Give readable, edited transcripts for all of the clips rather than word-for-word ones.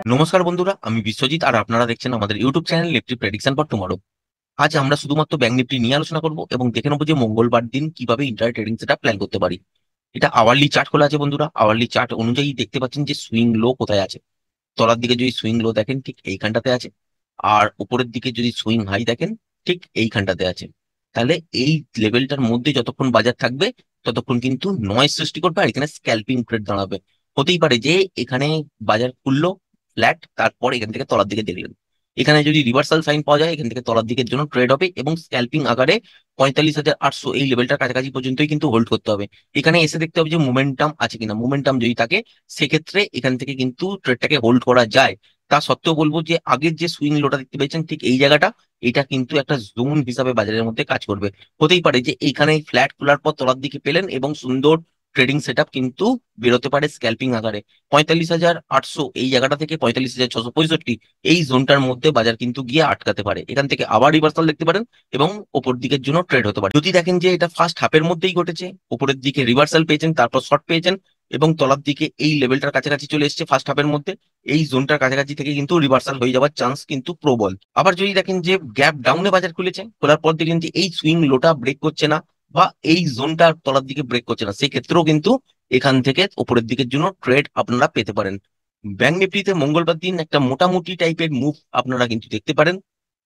নমস্কার বন্ধুরা, আমি বিশ্বজিৎ আর আপনারা দেখছেন আমাদের YouTube channel Nifty prediction for tomorrow. আজ আমরা শুধুমাত্র ব্যাংক নিফটি নিয়ে আলোচনা করব এবং দেখে নেবো যে মঙ্গলবার দিন কিভাবে ইন্টার ট্রেডিং সেটা প্ল্যান করতে পারি। এটা আওয়ারলি চার্ট খোলা আছে বন্ধুরা। আওয়ারলি চার্ট অনুযায়ী দেখতে পাচ্ছেন যে সুইং লো কোথায় আছে। তলার দিকে যদি সুইং লো দেখেন ঠিক এইখানটাতে আছে, আর উপরের দিকে যদি সুইং হাই দেখেন ঠিক এইখানটাতে আছে। তাহলে এই লেভেলটার মধ্যে যতক্ষণ বাজার থাকবে ততক্ষণ কিন্তু নয়েজ সৃষ্টি করবে আর এখানে স্ক্যালপিং ট্রেড দাঁড়াবে। হতেই পারে যে এখানে বাজার খুললো ফ্ল্যাট, তারপর এখান থেকে তলার দিকে দেখলেন, এখানে যদি রিভার্সাল সাইন পাওয়া যায় এখান থেকে তলার দিকের জন্য ট্রেড হবে এবং স্ক্যালপিং আকারে 45,800 এই লেভেলটার কাছাকাছি পর্যন্তই কিন্তু হোল্ড করতে হবে। এখানে এসে দেখতে হবে যে মোমেন্টাম আছে কিনা। মোমেন্টাম যদি থাকে সেক্ষেত্রে এখান থেকে কিন্তু ট্রেডটাকে হোল্ড করা যায়। তা সত্ত্বেও বলবো যে আগের যে সুইং লোটা দেখতে পেয়েছেন ঠিক এই জায়গাটা, এটা কিন্তু একটা জোন হিসাবে বাজারের মধ্যে কাজ করবে। হতেই পারে যে এইখানে ফ্ল্যাট খোলার পর তলার দিকে পেলেন এবং সুন্দর ট্রেডিং সেট কিন্তু বেরোতে পারে স্ক্যালপিং আকারে। 45,800 এই জায়গাটা থেকে 45,665 এই জোনটার মধ্যে বাজার কিন্তু গিয়ে আটকাতে পারে। এখান থেকে আবার রিভার্সাল দেখতে পারেন এবং ওপর দিকের জন্য ট্রেড হতে পারে। যদি দেখেন যে এটা ফার্স্ট হাফের মধ্যেই ঘটেছে, উপরের দিকে রিভার্সাল পেয়েছেন তারপর শর্ট পেয়েছেন এবং তলার দিকে এই লেভেলটার কাছাকাছি চলে এসেছে ফার্স্ট হাফের মধ্যে, এই জোনটার কাছাকাছি থেকে কিন্তু রিভার্সাল হয়ে যাওয়ার চান্স কিন্তু প্রবল। আবার যদি দেখেন যে গ্যাপ ডাউনে বাজার খুলেছে, খোলার পর দেখলেন যে এই সুইং লোটা ব্রেক করছে না বা এই জোনটা তলার দিকে ব্রেক করছে না, সেক্ষেত্রেও কিন্তু এখান থেকে উপরের দিকের জন্য ট্রেড আপনারা পেতে পারেন। ব্যাংক নিফটিতে মঙ্গলবার দিন একটা মোটামুটি টাইপের মুভ আপনারা কিন্তু দেখতে পারেন।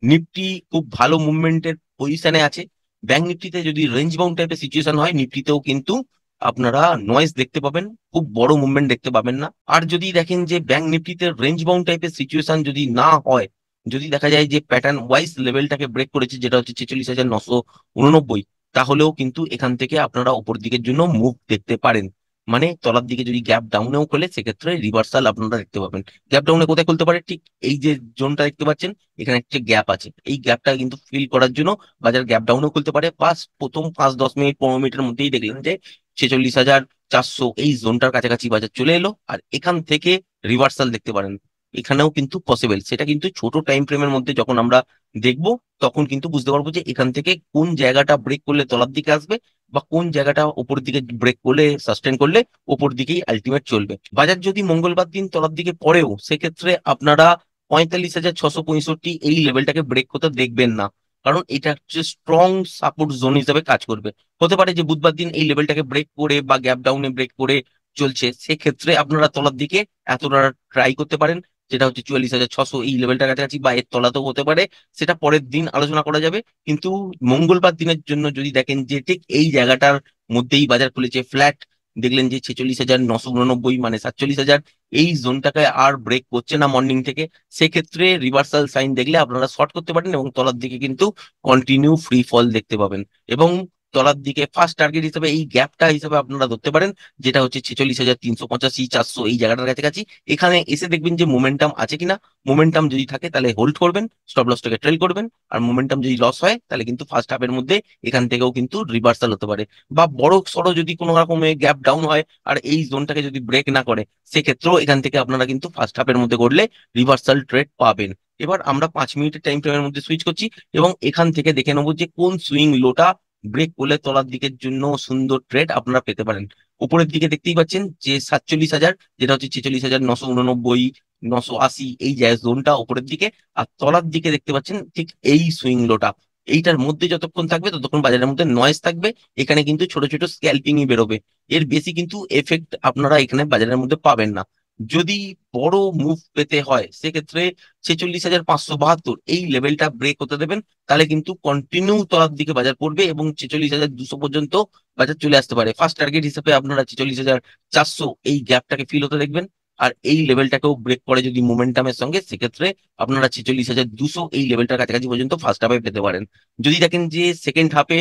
নিফটি খুব ভালো মুভমেন্টের পজিশনে আছে। ব্যাংক নিফটিতে যদি রেঞ্জ বাউন্ড টাইপের সিচুয়েশন হয়, নিফটিতেও কিন্তু আপনারা নয়েজ দেখতে পাবেন, খুব বড় মুভমেন্ট দেখতে পাবেন না। আর যদি দেখেন যে ব্যাংক নিফটিতে রেঞ্জ বাউন্ড টাইপের সিচুয়েশন যদি না হয়, যদি দেখা যায় যে প্যাটার্ন ওয়াইজ লেভেলটাকে ব্রেক করেছে যেটা হচ্ছে 46,989, তাহলেও কিন্তু এখান থেকে আপনারা উপর দিকের জন্য মুভ দেখতে পারেন। মানে তলার দিকে যদি গ্যাপ ডাউনেও খোলে সেক্ষেত্রে রিভার্সাল আপনারা দেখতে পাবেন। গ্যাপ ডাউনে কোথায় খুলতে পারে, ঠিক এই যে জোনটা দেখতে পাচ্ছেন এখানে একটা গ্যাপ আছে, এই গ্যাপটা কিন্তু ফিল করার জন্য বাজার গ্যাপ ডাউনও খুলতে পারে। বাস প্রথম 5-10 মিনিট 15 মিনিটের মধ্যেই দেখলেন যে 46,400 এই জোনটার কাছাকাছি বাজার চলে এলো আর এখান থেকে রিভার্সাল দেখতে পারেন। এখানেও কিন্তু পসিবল, সেটা কিন্তু ছোট টাইম ফ্রেমের মধ্যে যখন আমরা দেখবো তখন কিন্তু বুঝতে পারবো যে এখান থেকে কোন জায়গাটা ব্রেক করলে তলার দিকে আসবে বা কোন জায়গাটা উপর দিকে ব্রেক করলে সাস্টেন করলে উপর দিকেই আলটিমেট চলবে। বাজার যদি মঙ্গলবার দিন তলার দিকে পড়েও সেক্ষেত্রে আপনারা 45,665 এই লেভেলটাকে ব্রেক করতে দেখবেন না, কারণ এটা হচ্ছে স্ট্রং সাপোর্ট জোন হিসেবে কাজ করবে। হতে পারে যে বুধবার দিন এই লেভেলটাকে ব্রেক করে বা গ্যাপ ডাউনে ব্রেক করে চলছে, সেক্ষেত্রে আপনারা তলার দিকে এতটা ট্রাই করতে পারেন, যেটা হচ্ছে 44,600 এই লেভেলটার কাছাকাছি বা এর তলাতেও হতে পারে, সেটা পরের দিন আলোচনা করা যাবে। কিন্তু মঙ্গলবার দিনের জন্য যদি দেখেন যে ঠিক এই জায়গাটার মধ্যেই বাজার খুলেছে ফ্ল্যাট, দেখলেন যে 46,989 মানে 47,000 এই জোনটাকে আর ব্রেক করছে না মর্নিং থেকে, সেক্ষেত্রে রিভার্সাল সাইন দেখলে আপনারা শর্ট করতে পারেন এবং তলার দিকে কিন্তু কন্টিনিউ ফ্রি ফল দেখতে পাবেন। এবং তলার দিকে ফার্স্ট টার্গেট হিসেবে এই গ্যাপটা হিসেবে আপনারা ধরতে পারেন, যেটা হচ্ছে 46,385-400 এই জায়গাটার কাছাকাছি। এখানে এসে দেখবেন যে মোমেন্টাম আছে কিনা। মোমেন্টাম যদি থাকে তাহলে হোল্ড করবেন, স্টপ লসটাকে ট্রেল করবেন। আর মোমেন্টাম যদি লস হয় তাহলে কিন্তু ফার্স্ট হাফের মধ্যে এখান থেকেও কিন্তু রিভার্সাল হতে পারে বা বড় সড়ো যদি কোনো রকমের গ্যাপ ডাউন হয় আর এই জোনটাকে যদি ব্রেক না করে, সেক্ষেত্রেও এখান থেকে আপনারা কিন্তু ফার্স্ট হাফের মধ্যে করলে রিভার্সাল ট্রেড পাবেন। এবার আমরা 5 মিনিটের টাইম ফ্রেমের মধ্যে সুইচ করছি এবং এখান থেকে দেখে নেবো যে কোন সুইং লোটা ব্রেক করলে তলার দিকের জন্য সুন্দর ট্রেড আপনারা পেতে পারেন। উপরের দিকে দেখতেই পাচ্ছেন যে 47,000, যেটা হচ্ছে 46,989, 980 এই জোনটা উপরের দিকে। আর তলার দিকে দেখতে পাচ্ছেন ঠিক এই সুইং লোটা, এইটার মধ্যে যতক্ষণ থাকবে ততক্ষণ বাজারের মধ্যে নয়েজ থাকবে। এখানে কিন্তু ছোট ছোট স্ক্যালপিংই বেরোবে, এর বেশি কিন্তু এফেক্ট আপনারা এখানে বাজারের মধ্যে পাবেন না। যদি বড় মুভ পেতে হয় সেক্ষেত্রে 46,572 এই লেভেলটা ব্রেক হতে দেবেন, তাহলে কিন্তু কন্টিনিউ তলার দিকে বাজার পড়বে এবং 46,200 পর্যন্ত বাজার চলে আসতে পারে। ফার্স্ট টার্গেট হিসেবে আপনারা 46,400 এই গ্যাপটাকে ফিল হতে দেখবেন। আর এই লেভেলটাকেও ব্রেক করে যদি মোমেন্টামের সঙ্গে, সেক্ষেত্রে আপনারা 46,200 এই লেভেলটার কাছাকাছি পর্যন্ত ফার্স্ট হাফে পেতে পারেন। যদি দেখেন যে সেকেন্ড হাফে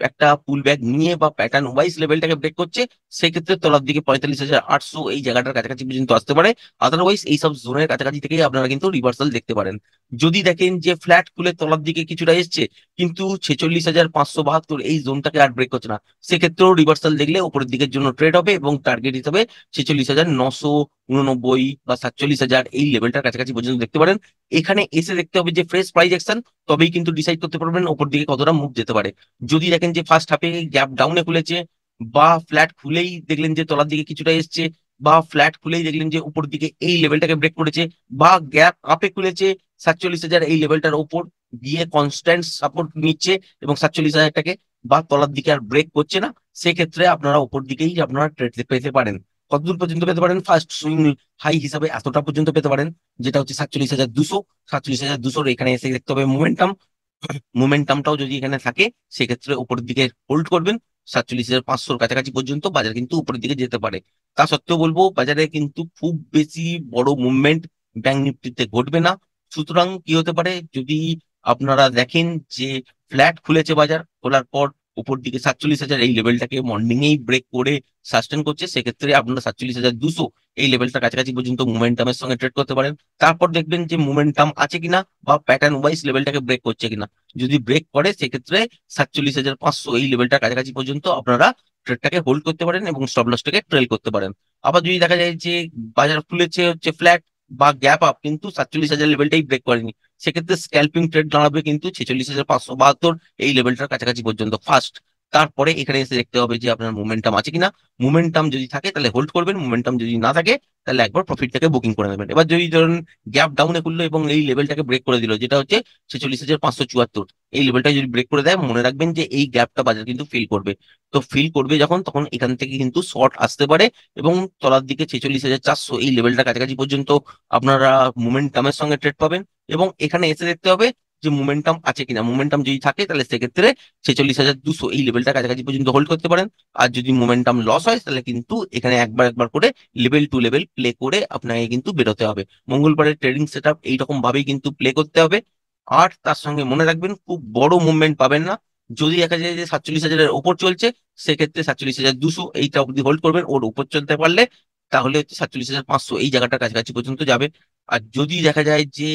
একটা পুল ব্যাক নিয়ে বা প্যাটার্ন ওয়াইজ লেভেলটাকে ব্রেক করছে, সেক্ষেত্রে তলার দিকে 45,800 এই জায়গাটার কাছাকাছি পর্যন্ত আসতে পারে। আদারওয়াইজ এই সব জোনের কাছাকাছি থেকেই আপনারা কিন্তু রিভার্সাল দেখতে পারেন। যদি দেখেন যে ফ্ল্যাট খুলে তলার দিকে কিছুটা এসছে কিন্তু 46,572 এই জোনটাকে আর ব্রেক করছে না, সেক্ষেত্রেও রিভার্সাল দেখলে উপরের দিকের জন্য ট্রেড হবে এবং টার্গেট হিসেবে 46,989 বা 47,000 এই লেভেলটার কাছাকাছি পর্যন্ত দেখতে পারেন। এখানে এসে দেখতে হবে যে ফ্রেশ প্রাইস অ্যাকশন, তবেই কিন্তু ডিসাইড করতে পারবেন উপর দিকে কতটা মুভ যেতে পারে। যদি দেখেন যে ফার্স্ট হাফে গ্যাপ ডাউনে খুলেছে বা ফ্ল্যাট খুলেই দেখলেন যে তলার দিকে কিছুটা এসছে, বা ফ্ল্যাট খুলেই দেখলেন যে উপর দিকে এই লেভেলটাকে ব্রেক করেছে, বা গ্যাপ আপে খুলেছে 47,000 এই লেভেলটার ওপর গিয়ে কনস্ট্যান্ট সাপোর্ট নিচ্ছে এবং 47,000টাকে, বা তলার দিকে আর ব্রেক করছে না, সেক্ষেত্রে আপনারা উপর দিকেই আপনারা ট্রেড পেতে পারেন। কতদূর পর্যন্ত পেতে পারেন? ফার্স্ট সুইং হাই হিসাবে এতটা পর্যন্ত পেতে পারেন, যেটা হচ্ছে 47,200। 47,200 এখানে এসে দেখতে হবে মোমেন্টাম। মোমেন্টামটাও যদি এখানে থাকে, সেক্ষেত্রে উপরের দিকে হোল্ড করবেন। 47,500 কাছাকাছি পর্যন্ত বাজার কিন্তু উপরের দিকে যেতে পারে। তা সত্ত্বেও বলবো, বাজারে কিন্তু খুব বেশি বড় মুভমেন্ট ব্যাংক নিফটিতে ঘটবে না। সুতরাং কি হতে পারে, যদি আপনারা দেখেন যে ফ্ল্যাট খুলেছে বাজার, খোলার পর উপর দিকে 47,000 এই লেভেলটাকে মর্নিং এই ব্রেক করে সাস্টেন করছে, সেক্ষেত্রে আপনারা 47,200 এই লেভেলটার কাছাকাছি পর্যন্ত মোমেন্টামের সঙ্গে ট্রেড করতে পারেন। তারপর দেখবেন যে মোমেন্টাম আছে কিনা বা প্যাটার্ন ওয়াইজ লেভেলটাকে ব্রেক করছে কিনা। যদি ব্রেক করে, সেক্ষেত্রে 47,500 এই লেভেলটার কাছাকাছি পর্যন্ত আপনারা ট্রেডটাকে হোল্ড করতে পারেন এবং স্টপ লসটাকে ট্রেল করতে পারেন। আবার যদি দেখা যায় যে বাজার খুলেছে হচ্ছে ফ্ল্যাট বা গ্যাপ আপ, কিন্তু 47,000 লেভেলটাই ব্রেক করেনি, সেক্ষেত্রে স্ক্যাল্পিং ট্রেড দাঁড়াবে কিন্তু 46,572 এই লেভেলটার কাছাকাছি পর্যন্ত ফার্স্ট। তারপরে এখানে এসে দেখতে হবে যে আপনার মোমেন্টাম আছে কিনা। মোমেন্টাম যদি থাকে তাহলে হোল্ড করবেন, মোমেন্টাম যদি না থাকে তাহলে একবার প্রফিটটাকে বুকিং করে নেবেন। এবার যদি ধরুন গ্যাপ ডাউনে খুললো এবং এই লেভেলটাকে ব্রেক করে দিল, যেটা হচ্ছে 46,574, এই লেভেলটা যদি ব্রেক করে দেয়, মনে রাখবেন যে এই গ্যাপটা বাজার কিন্তু ফিল করবে। তো ফিল করবে যখন, তখন এখান থেকে কিন্তু শর্ট আসতে পারে এবং তলার দিকে 46,400 এই লেভেলটা কাছাকাছি পর্যন্ত আপনারা মোমেন্টামের সঙ্গে ট্রেড পাবেন। এবং এখানে এসে দেখতে হবে যে মোমেন্টাম আছে কিনা। মোমেন্টাম যদি থাকে, তাহলে সেক্ষেত্রে 46,200 এই লেভেলটা কাছাকাছি পর্যন্ত হোল্ড করতে পারেন। আর যদি মোমেন্টাম লস হয়, তাহলে কিন্তু এখানে একবার একবার করে লেভেল টু লেভেল প্লে করে আপনাকে কিন্তু বেরোতে হবে। মঙ্গলবারের ট্রেডিং সেট আপ এইরকম ভাবেই কিন্তু প্লে করতে হবে। আর তার সঙ্গে মনে রাখবেন, খুব বড় মুভমেন্ট পাবেন না। যদি দেখা যায় যে 47,000-এর ওপর চলছে, সেক্ষেত্রে 47,200 এইটা অব্দি হোল্ড করবেন। ওর উপর চলতে পারলে তাহলে হচ্ছে 47,500 এই জায়গাটার কাছাকাছি পর্যন্ত যাবে। আর যদি দেখা যায় যে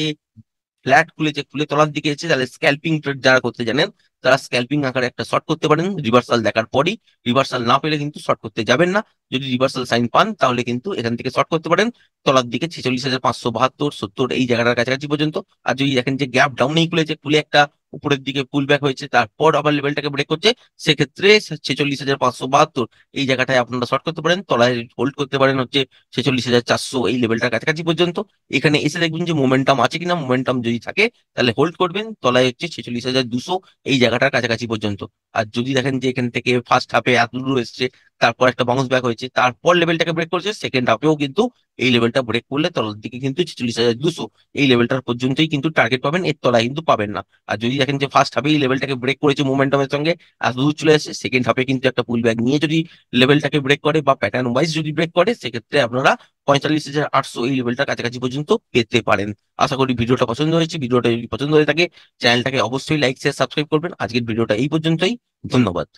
ফ্ল্যাট খুলেছে, খুলে তলার দিকে এসেছে, তাহলে স্ক্যাল্পিং ট্রেড যারা করতে জানেন, তারা স্ক্যাল্পিং আকারে একটা শর্ট করতে পারেন রিভার্সাল দেখার পরই। রিভার্সাল না পেলে কিন্তু শর্ট করতে যাবেন না। যদি রিভার্সাল সাইন পান, তাহলে কিন্তু এখান থেকে শর্ট করতে পারেন তলার দিকে 46,572-70 এই জায়গাটার কাছাকাছি পর্যন্ত। আর যদি দেখেন যে গ্যাপ ডাউনেই খুলেছে, খুলে একটা উপরের দিকে পুল ব্যাক হয়েছে, তারপর আবার লেভেলটাকে ব্রেক করছে, সেক্ষেত্রে 46,572 এই জায়গাটায় আপনারা শর্ট করতে পারেন। তলায় হোল্ড করতে পারেন হচ্ছে 46,400 এই লেভেলটার কাছাকাছি পর্যন্ত। এখানে এসে দেখবেন যে মোমেন্টাম আছে কিনা। মোমেন্টাম যদি থাকে, তাহলে হোল্ড করবেন তলায় হচ্ছে 46,200 এই জায়গাটার কাছাকাছি পর্যন্ত। আর যদি দেখেন যে এখান থেকে ফার্স্ট হাফে এত দূর এসছে, তারপর একটা বাউন্স ব্যাক হয়েছে, তারপর লেভেলটাকে ব্রেক করেছে, সেকেন্ড হাফেও কিন্তু এই লেভেলটা ব্রেক করলে তলার দিকে কিন্তু 46,200 এই লেভেলটার পর্যন্তই কিন্তু টার্গেট পাবেন, এর তলায় কিন্তু পাবেন না। আর যদি দেখেন যে ফার্স্ট হাফে এই লেভেলটাকে ব্রেক করেছে মোমেন্টামের সঙ্গে, এত দূর চলে আসছে, সেকেন্ড হাফে কিন্তু একটা পুল ব্যাক নিয়ে যদি লেভেলটাকে ব্রেক করে বা প্যাটার্ন ওয়াইজ যদি ব্রেক করে, সেক্ষেত্রে আপনারা 45,800 এই লেভেলটা কাছাকাছি পর্যন্ত পেতে পারেন। আশা করি ভিডিওটা পছন্দ হয়েছে। ভিডিওটা যদি পছন্দ হয়ে থাকে, চ্যানেলটাকে অবশ্যই লাইক শেয়ার সাবস্ক্রাইব করবেন। আজকের ভিডিওটা এই পর্যন্তই। ধন্যবাদ।